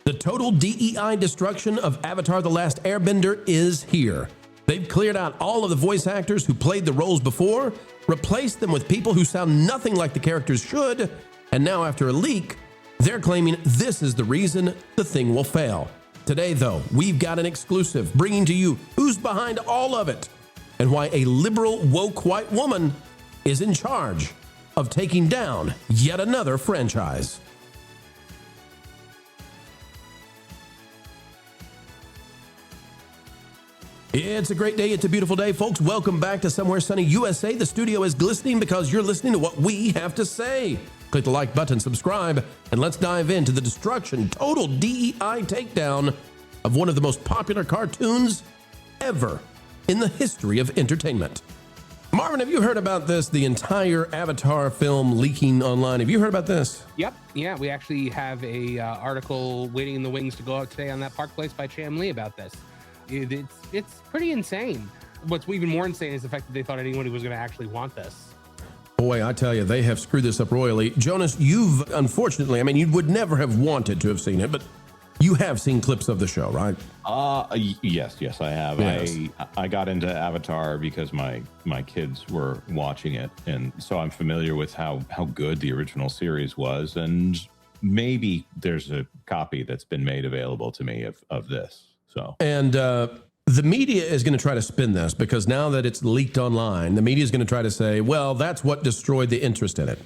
The total DEI destruction of Avatar: The Last Airbender is here. They've cleared out all of the voice actors who played the roles before, replaced them with people who sound nothing like the characters should, and now after a leak, they're claiming this is the reason the thing will fail. Today, though, we've got an exclusive bringing to you who's behind all of it and why a liberal, woke white woman is in charge of taking down yet another franchise. It's a great day. It's a beautiful day, folks. Welcome back to Somewhere Sunny USA. The studio is glistening because you're listening to what we have to say. Click the like button, subscribe, and let's dive into the destruction, total DEI takedown of one of the most popular cartoons ever in the history of entertainment. Marvin, have you heard about this? The entire Avatar film leaking online. Have you heard about this? Yep. Yeah, we actually have a article waiting in the wings to go out today on that Park Place by Cham Lee about this. It's pretty insane. What's even more insane is the fact that they thought anyone was going to actually want this. Boy, I tell you, they have screwed this up royally. Jonas, you've unfortunately, I mean, you would never have wanted to have seen it, but you have seen clips of the show, right? Yes, I have. Yes. I got into Avatar because my kids were watching it, and so I'm familiar with how good the original series was, and maybe there's a copy that's been made available to me of this. So. And the media is going to try to spin this because now that it's leaked online, the media is going to try to say, well, that's what destroyed the interest in it.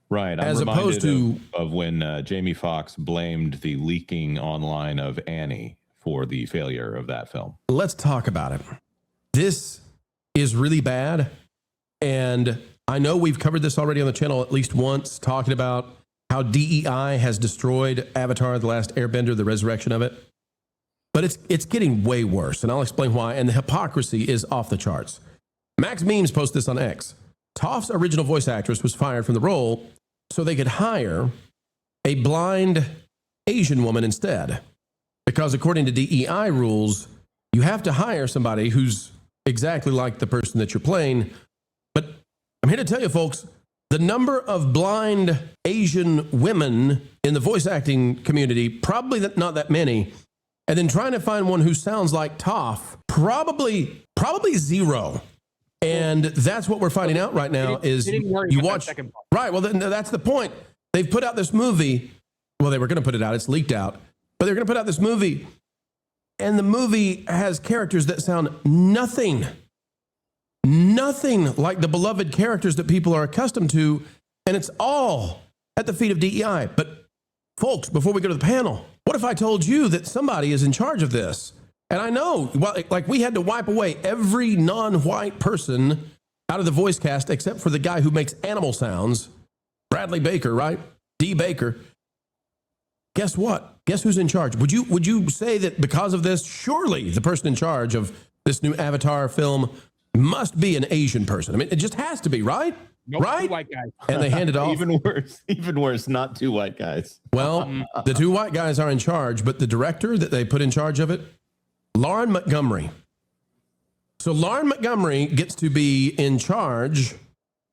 Right. As opposed to of when Jamie Foxx blamed the leaking online of Annie for the failure of that film. Let's talk about it. This is really bad. And I know we've covered this already on the channel at least once, talking about how DEI has destroyed Avatar: The Last Airbender, the resurrection of it. But it's getting way worse, and I'll explain why. And the hypocrisy is off the charts. Max Memes posted this on X. Toph's original voice actress was fired from the role so they could hire a blind Asian woman instead. Because according to DEI rules, you have to hire somebody who's exactly like the person that you're playing. But I'm here to tell you, folks, the number of blind Asian women in the voice acting community, probably not that many. And then trying to find one who sounds like Toph, probably zero. And that's what we're finding out right now is you watch. Right. Well, that's the point. They've put out this movie. Well, they were going to put it out. It's leaked out. But they're going to put out this movie. And the movie has characters that sound nothing like the beloved characters that people are accustomed to. And it's all at the feet of DEI. But folks, before we go to the panel, what if I told you that somebody is in charge of this? And I know, well, like we had to wipe away every non-white person out of the voice cast except for the guy who makes animal sounds, Bradley Baker, right? D. Baker. Guess what? Guess who's in charge? Would you say that because of this, surely the person in charge of this new Avatar film must be an Asian person? I mean, it just has to be, right? Nope, right? 2 white guys. And they hand it off. Even worse, not 2 white guys. Well, the 2 white guys are in charge, but the director that they put in charge of it, Lauren Montgomery. So Lauren Montgomery gets to be in charge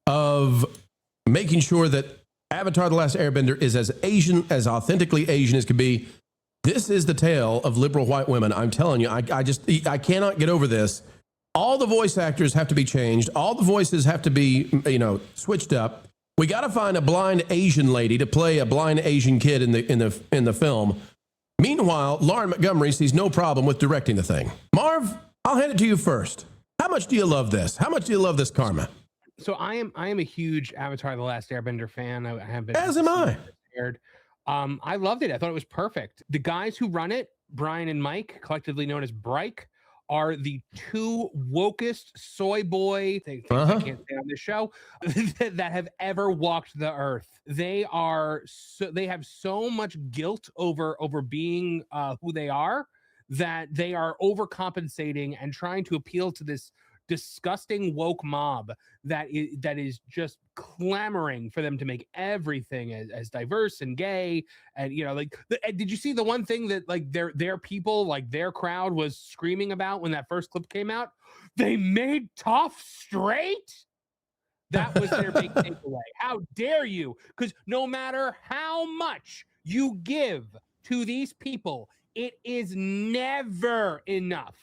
of making sure that Avatar: The Last Airbender is as Asian, as authentically Asian as can be. This is the tale of liberal white women. I'm telling you, I cannot get over this. All the voice actors have to be changed. All the voices have to be, switched up. We got to find a blind Asian lady to play a blind Asian kid in the film. Meanwhile, Lauren Montgomery sees no problem with directing the thing. Marv, I'll hand it to you first. How much do you love this? How much do you love this karma? So I am a huge Avatar: The Last Airbender fan. I have been. As am I. I loved it. I thought it was perfect. The guys who run it, Brian and Mike, collectively known as Bryke, are the 2 wokest soy boy things I can't say on this show that have ever walked the earth. They have so much guilt over being who they are that they are overcompensating and trying to appeal to this disgusting woke mob that is just clamoring for them to make everything as diverse and gay. And did you see the one thing that like their people, like their crowd was screaming about when that first clip came out? They made Toph straight. That was their big takeaway. How dare you? Because no matter how much you give to these people, it is never enough.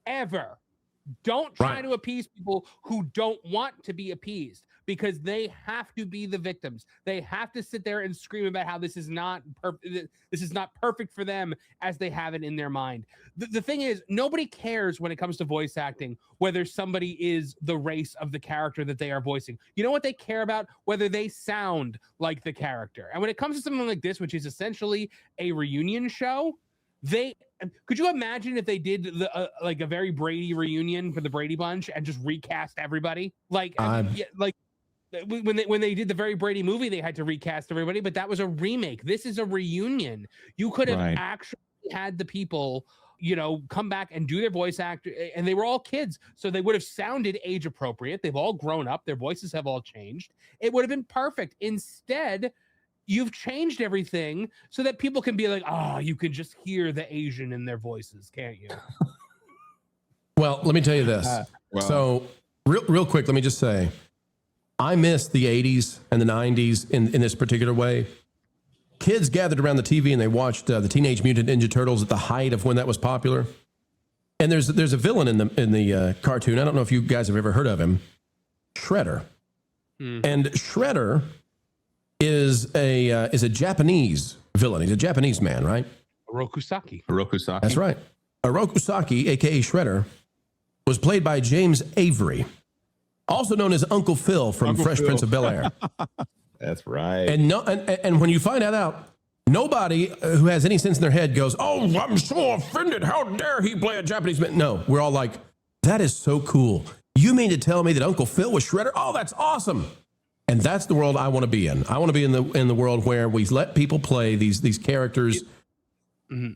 Ever. Don't try to appease people who don't want to be appeased, because they have to be the victims. They have to sit there and scream about how this is not perfect for them as they have it in their mind. The thing is, nobody cares when it comes to voice acting whether somebody is the race of the character that they are voicing. You know what they care about? Whether they sound like the character. And when it comes to something like this, which is essentially a reunion show, could you imagine if they did like a very Brady reunion for the Brady Bunch and just recast everybody? Like when they did the very Brady movie, they had to recast everybody, but that was a remake. This is a reunion. You could have actually had the people, come back and do their voice actor, and they were all kids, so they would have sounded age appropriate. They've all grown up. Their voices have all changed. It would have been perfect. Instead, you've changed everything so that people can be like, you can just hear the Asian in their voices, can't you? Well, let me tell you this. So real quick, let me just say, I miss the 80s and the 90s in this particular way. Kids gathered around the TV and they watched the Teenage Mutant Ninja Turtles at the height of when that was popular. And there's a villain in the cartoon. I don't know if you guys have ever heard of him, Shredder. And Shredder is a Japanese villain. He's a Japanese man, right? Orokusaki. That's right. Orokusaki, a.k.a. Shredder, was played by James Avery, also known as Uncle Phil from Fresh Prince of Bel-Air. That's right. And when you find that out, nobody who has any sense in their head goes, "Oh, I'm so offended. How dare he play a Japanese man?" No, we're all like, that is so cool. You mean to tell me that Uncle Phil was Shredder? Oh, that's awesome. And that's the world I want to be in. I want to be in the world where we let people play these characters. Mm-hmm.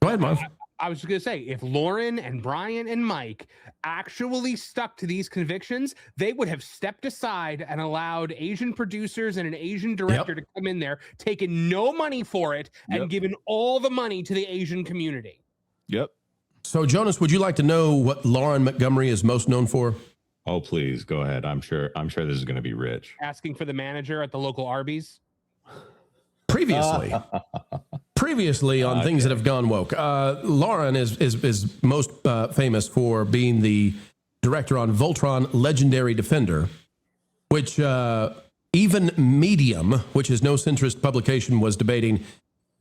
Go ahead, Marv. I was just going to say, if Lauren and Brian and Mike actually stuck to these convictions, they would have stepped aside and allowed Asian producers and an Asian director to come in there, taking no money for it, and giving all the money to the Asian community. Yep. So, Jonas, would you like to know what Lauren Montgomery is most known for? Oh, please go ahead. I'm sure this is going to be rich. Asking for the manager at the local Arby's. Previously on Things That Have Gone Woke, Lauren is most famous for being the director on Voltron Legendary Defender, which even Medium, which is no centrist publication, was debating,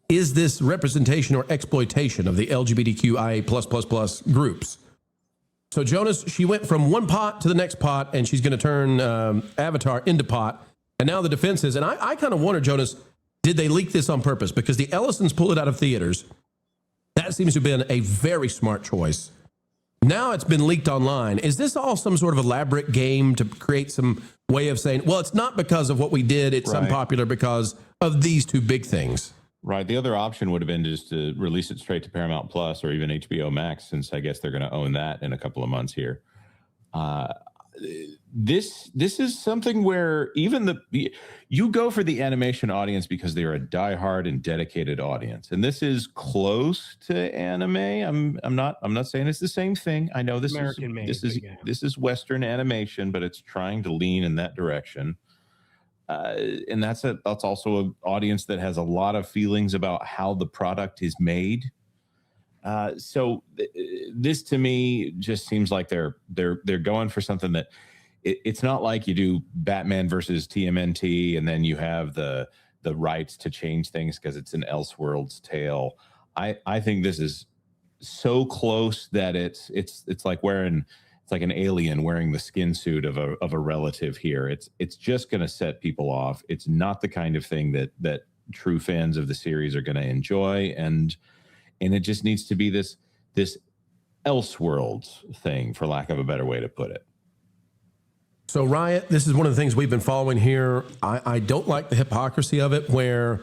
is this representation or exploitation of the LGBTQIA++ groups? So, Jonas, she went from one pot to the next pot, and she's going to turn Avatar into pot. And now the defense is, and I kind of wonder, Jonas, did they leak this on purpose? Because the Ellisons pulled it out of theaters. That seems to have been a very smart choice. Now it's been leaked online. Is this all some sort of elaborate game to create some way of saying, well, it's not because of what we did, it's unpopular because of these two big things? Right. The other option would have been just to release it straight to Paramount Plus or even HBO Max, since I guess they're going to own that in a couple of months here. This is something where even you go for the animation audience because they're a diehard and dedicated audience, and this is close to anime. I'm not saying it's the same thing. I know this is Western animation, but it's trying to lean in that direction. And that's also an audience that has a lot of feelings about how the product is made. So this to me just seems like they're going for something that it's not like you do Batman versus TMNT and then you have the rights to change things because it's an Elseworlds tale. I think this is so close that it's like like an alien wearing the skin suit of a relative here. It's just going to set people off. It's not the kind of thing that true fans of the series are going to enjoy, and it just needs to be this Elseworlds thing, for lack of a better way to put it. So, Riot, this is one of the things we've been following here. I don't like the hypocrisy of it, where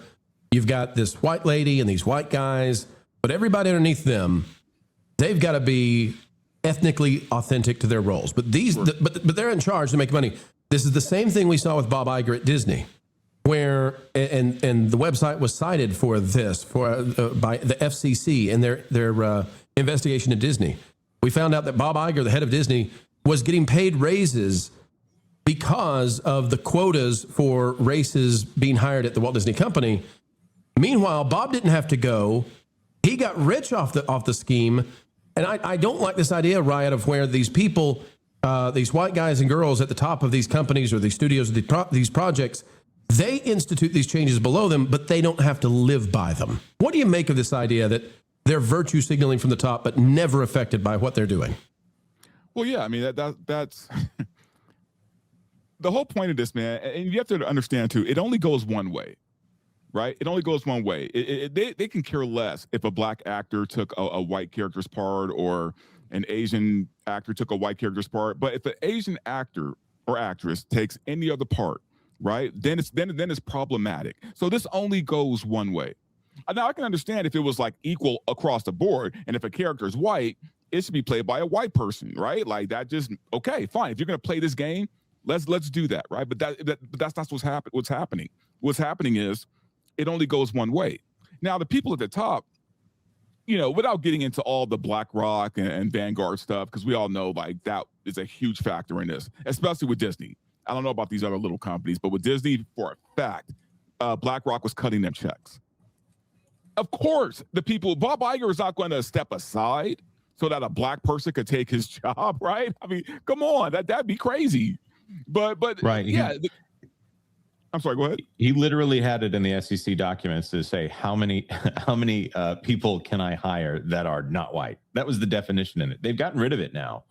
you've got this white lady and these white guys, but everybody underneath them, they've got to be ethnically authentic to their roles. But but they're in charge to make money. This is the same thing we saw with Bob Iger at Disney, where and the website was cited for this by the FCC in their investigation at Disney. We found out that Bob Iger, the head of Disney, was getting paid raises because of the quotas for races being hired at the Walt Disney Company. Meanwhile, Bob didn't have to go. He got rich off the scheme. And I don't like this idea, Riot, of where these people, these white guys and girls at the top of these companies or these studios, these projects, they institute these changes below them, but they don't have to live by them. What do you make of this idea that they're virtue signaling from the top, but never affected by what they're doing? Well, yeah, I mean, that's the whole point of this, man. And you have to understand, too, it only goes one way, right? It only goes one way. They can care less if a black actor took a white character's part or an Asian actor took a white character's part. But if an Asian actor or actress takes any other part, right, then it's problematic. So this only goes one way. Now, I can understand if it was like equal across the board, and if a character is white, it should be played by a white person, right? Like that just, okay, fine. If you're going to play this game, let's do that, right? But that's not what's happening. What's happening is it only goes one way. Now, the people at the top, without getting into all the BlackRock and Vanguard stuff, because we all know like that is a huge factor in this, especially with Disney. I don't know about these other little companies, but with Disney, for a fact, BlackRock was cutting them checks. Of course, the people, Bob Iger is not going to step aside so that a black person could take his job, right? I mean, come on, that'd be crazy. But right, yeah. I'm sorry, go ahead. He literally had it in the SEC documents to say how many people can I hire that are not white. That was the definition in it. They've gotten rid of it now.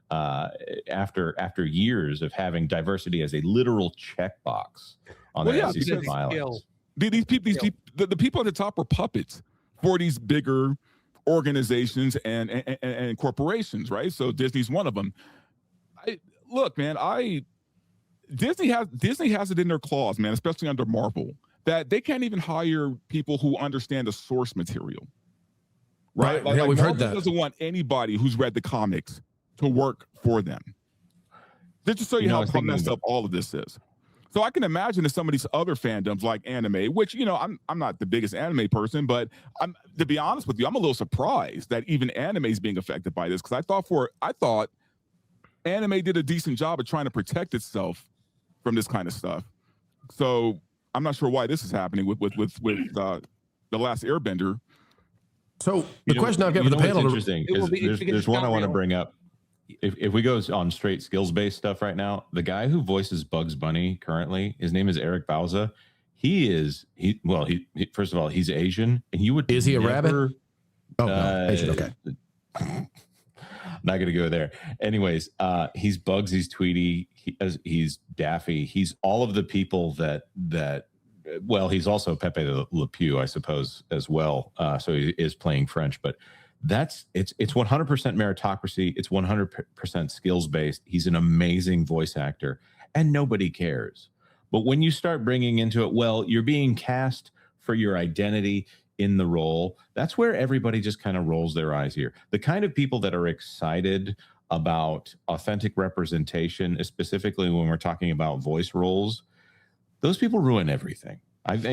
After years of having diversity as a literal checkbox on the SEC filings. These people, the people at the top are puppets for these bigger organizations and corporations, right? So Disney's one of them. Look, man, Disney has it in their claws, man, especially under Marvel, that they can't even hire people who understand the source material, right? Yeah, we've heard that. Doesn't want anybody who's read the comics to work for them. Just to show you how messed up all of this is. So I can imagine that some of these other fandoms like anime, which, I'm not the biggest anime person, but to be honest with you, I'm a little surprised that even anime is being affected by this, because I thought anime did a decent job of trying to protect itself from this kind of stuff. So I'm not sure why this is happening with the Last Airbender. So the question I've got for the panel, interesting is there's one I want to bring up. If we go on straight skills-based stuff right now, the guy who voices Bugs Bunny currently, his name is Eric Bauza. He first of all, he's Asian, and you would is he a rabbit? Oh, no, Asian. Okay, not gonna go there. Anyways, he's Bugs, he's Tweety, he's Daffy, he's all of the people that. Well, he's also Pepe Le Pew, I suppose, as well. So he is playing French, but. It's 100% meritocracy. It's 100% skills based. He's an amazing voice actor, and nobody cares. But when you start bringing into it, well, you're being cast for your identity in the role. That's where everybody just kind of rolls their eyes here. The kind of people that are excited about authentic representation, specifically when we're talking about voice roles, those people ruin everything.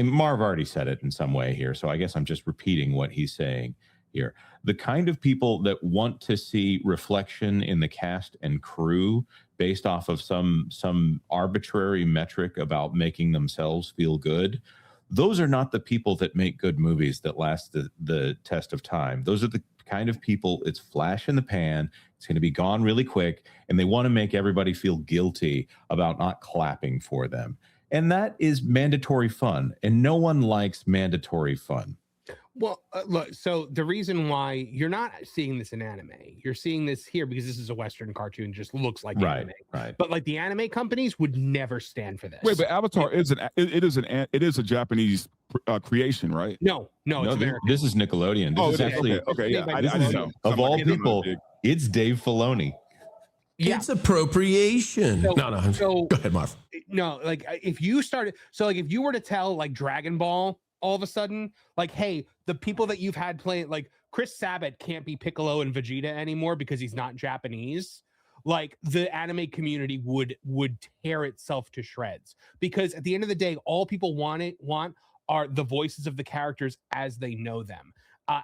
Marv already said it in some way here, so I guess I'm just repeating what he's saying here. The kind of people that want to see reflection in the cast and crew based off of some arbitrary metric about making themselves feel good, those are not the people that make good movies that last the test of time. Those are the kind of people, it's flash in the pan, it's going to be gone really quick, and they want to make everybody feel guilty about not clapping for them. And that is mandatory fun, and no one likes mandatory fun. Well, look, so the reason why you're not seeing this in anime, you're seeing this here because this is a Western cartoon, just looks like anime. Right. But like the anime companies would never stand for this. Wait, but Avatar is a Japanese creation, right? No, it's American. This is Nickelodeon. This is actually okay. Yeah, I didn't know. Of all people, it's Dave Filoni. Yeah. It's appropriation. No. Go ahead, Marv. No, like if you were to tell like Dragon Ball all of a sudden, like, hey, the people that you've had playing, like Chris Sabat can't be Piccolo and Vegeta anymore because he's not Japanese. Like the anime community would tear itself to shreds, because at the end of the day, all people want are the voices of the characters as they know them.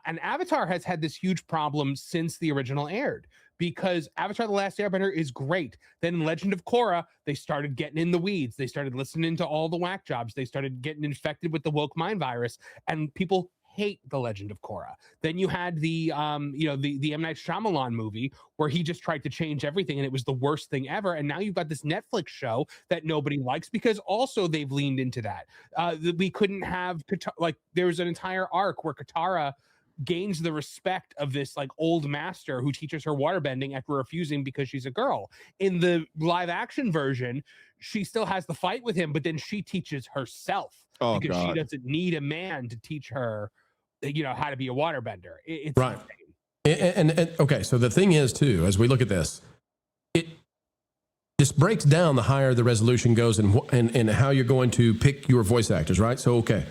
And Avatar has had this huge problem since the original aired, because Avatar: The Last Airbender is great. Then in Legend of Korra, they started getting in the weeds. They started listening to all the whack jobs. They started getting infected with the woke mind virus, and people hate the Legend of Korra. Then you had the the M. Night Shyamalan movie where he just tried to change everything and it was the worst thing ever. And now you've got this Netflix show that nobody likes because also they've leaned into that. We couldn't have like there's an entire arc where Katara gains the respect of this like old master who teaches her waterbending after refusing because she's a girl. In the live action version, she still has the fight with him, but then she teaches herself because she doesn't need a man to teach her, how to be a waterbender. It's right. And okay, so the thing is too, as we look at this, this breaks down the higher the resolution goes and how you're going to pick your voice actors, right? So, okay,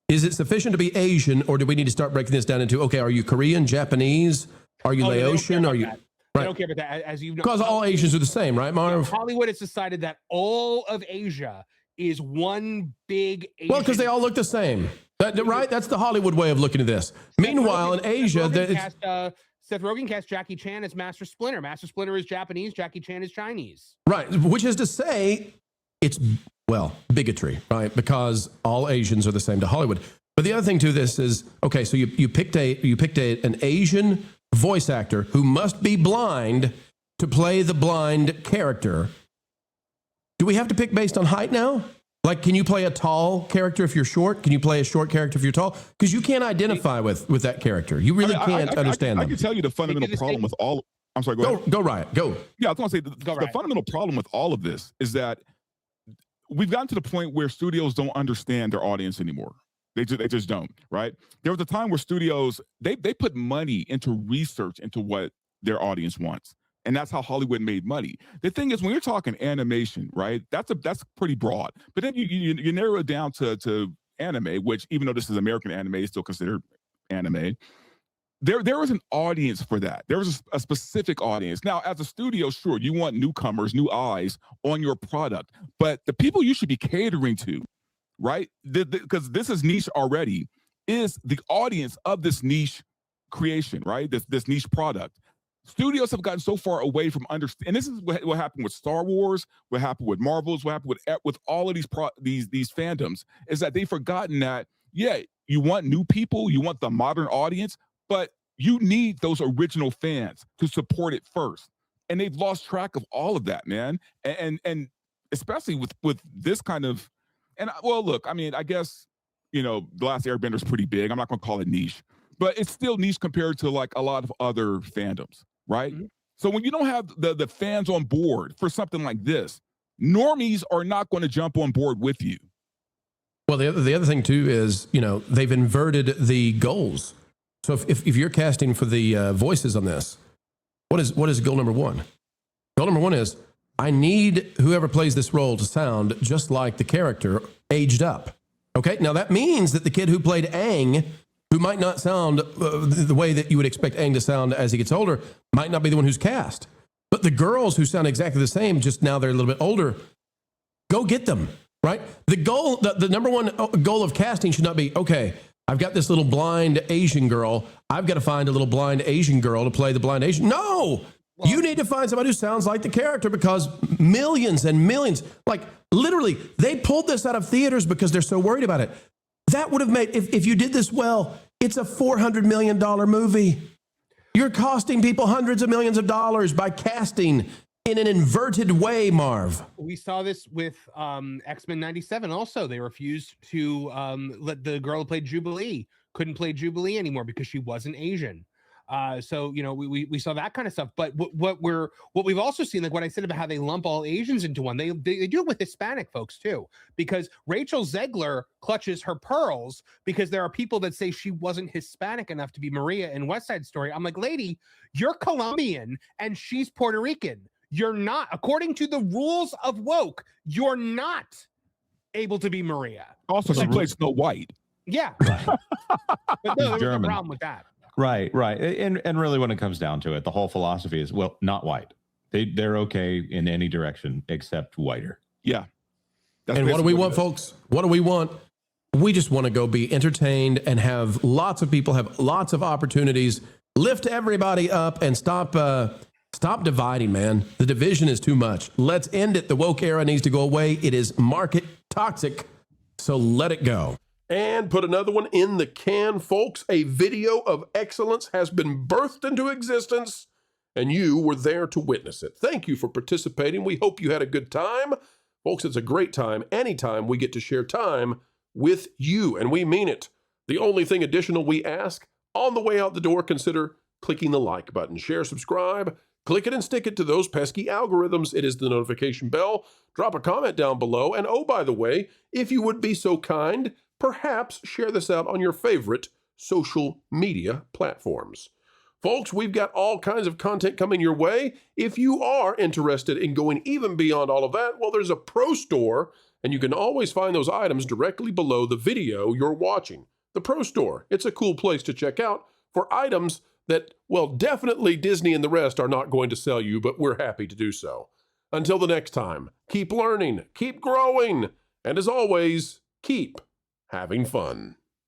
is it sufficient to be Asian, or do we need to start breaking this down into, okay, are you Korean, Japanese? Are you Laotian? Are you... Right. I don't care about that, as you know. Because all Asians are the same, right, Marv? Hollywood has decided that all of Asia is one big Asian. Well, because they all look the same. Right? That's the Hollywood way of looking at this. Meanwhile, in Asia... Seth Rogen cast Jackie Chan as Master Splinter. Master Splinter is Japanese. Jackie Chan is Chinese. Right, which is to say it's, bigotry, right? Because all Asians are the same to Hollywood. But the other thing to this is, okay, so you picked an Asian voice actor who must be blind to play the blind character. Do we have to pick based on height now? Like, can you play a tall character if you're short? Can you play a short character if you're tall? Because you can't identify with that character. You really can't understand them. I can tell you the fundamental problem with all... I'm sorry, go ahead. Go Riot, go. Yeah, I was going to say, the fundamental problem with all of this is that we've gotten to the point where studios don't understand their audience anymore. They just don't, right? There was a time where studios, they put money into research into what their audience wants. And that's how Hollywood made money. The thing is, when you're talking animation, right, that's pretty broad. But then you narrow it down to anime, which even though this is American anime, is still considered anime. There was an audience for that. There was a specific audience. Now, as a studio, sure, you want newcomers, new eyes on your product. But the people you should be catering to, right, because this is niche already, is the audience of this niche creation, right, this niche product. Studios have gotten so far away from understanding, and this is what happened with Star Wars, what happened with Marvels, what happened with all of these fandoms, is that they've forgotten that, yeah, you want new people, you want the modern audience, but you need those original fans to support it first. And they've lost track of all of that, man. And especially with this kind of, and well, look, I mean, I guess, The Last Airbender is pretty big. I'm not going to call it niche, but it's still niche compared to like a lot of other fandoms. Right? Mm-hmm. So when you don't have the fans on board for something like this, normies are not going to jump on board with you. Well, the other thing too is, they've inverted the goals. So if you're casting for the voices on this, what is goal number one? Goal number one is, I need whoever plays this role to sound just like the character aged up. Okay? Now that means that the kid who played Aang, who might not sound the way that you would expect Aang to sound as he gets older, might not be the one who's cast. But the girls who sound exactly the same, just now they're a little bit older, go get them, right? The goal, the number one goal of casting should not be, okay, I've got this little blind Asian girl. I've got to find a little blind Asian girl to play the blind Asian. No! Well, you need to find somebody who sounds like the character, because millions and millions, like literally, they pulled this out of theaters because they're so worried about it. That would have made, if you did this well, it's a $400 million movie. You're costing people hundreds of millions of dollars by casting in an inverted way, Marv. We saw this with X-Men 97 also. They refused to let the girl who played Jubilee, couldn't play Jubilee anymore because she wasn't Asian. So, we saw that kind of stuff. But what we've also seen, like what I said about how they lump all Asians into one, they do it with Hispanic folks too, because Rachel Zegler clutches her pearls because there are people that say she wasn't Hispanic enough to be Maria in West Side Story. I'm like, lady, you're Colombian and she's Puerto Rican. You're not, according to the rules of woke, you're not able to be Maria. Also, she plays Snow White. Yeah. Right. But no, there was no problem with that. Right. And really when it comes down to it, the whole philosophy is, well, not white. They're okay in any direction except whiter. Yeah. And what do we want, folks? What do we want? We just want to go be entertained and have lots of people have lots of opportunities, lift everybody up and stop Stop dividing, man. The division is too much. Let's end it. The woke era needs to go away. It is market toxic, so let it go. And put another one in the can, folks. A video of excellence has been birthed into existence, and you were there to witness it. Thank you for participating. We hope you had a good time. Folks, it's a great time anytime we get to share time with you, and we mean it. The only thing additional we ask, on the way out the door, consider clicking the like button. Share, subscribe, click it and stick it to those pesky algorithms. It is the notification bell. Drop a comment down below. And oh, by the way, if you would be so kind, perhaps share this out on your favorite social media platforms. Folks, we've got all kinds of content coming your way. If you are interested in going even beyond all of that, well, there's a pro store, and you can always find those items directly below the video you're watching. The pro store, it's a cool place to check out for items that, well, definitely Disney and the rest are not going to sell you, but we're happy to do so. Until the next time, keep learning, keep growing, and as always, keep having fun.